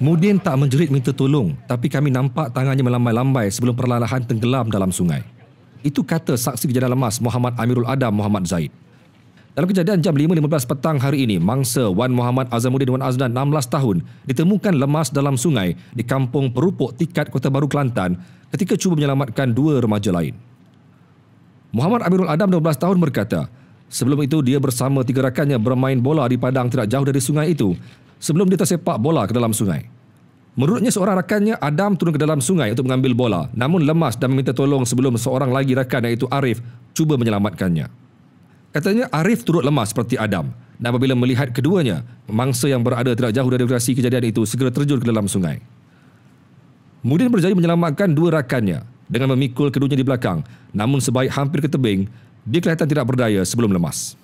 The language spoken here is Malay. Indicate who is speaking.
Speaker 1: Mudin tak menjerit minta tolong, tapi kami nampak tangannya melambai-lambai sebelum perlahan tenggelam dalam sungai. Itu kata saksi kejadian lemas Muhammad Amirul Adam Muhammad Zaid. Dalam kejadian jam 5.15 petang hari ini, mangsa Wan Muhammad Azamuddin Wan Azlan 16 tahun ditemukan lemas dalam sungai di Kampung Perupuk Tikat, Kota Baru, Kelantan ketika cuba menyelamatkan dua remaja lain. Muhammad Amirul Adam 12 tahun berkata, sebelum itu dia bersama tiga rakannya bermain bola di padang tidak jauh dari sungai itu sebelum dia tersepak bola ke dalam sungai. Menurutnya seorang rakannya, Adam turun ke dalam sungai untuk mengambil bola namun lemas dan meminta tolong sebelum seorang lagi rakan iaitu Arif cuba menyelamatkannya. Katanya Arif turut lemas seperti Adam dan apabila melihat keduanya, mangsa yang berada tidak jauh dari lokasi kejadian itu segera terjun ke dalam sungai. Mudin berjaya menyelamatkan dua rakannya dengan memikul keduanya di belakang, namun sebaik hampir ke tebing, dia kelihatan tidak berdaya sebelum lemas.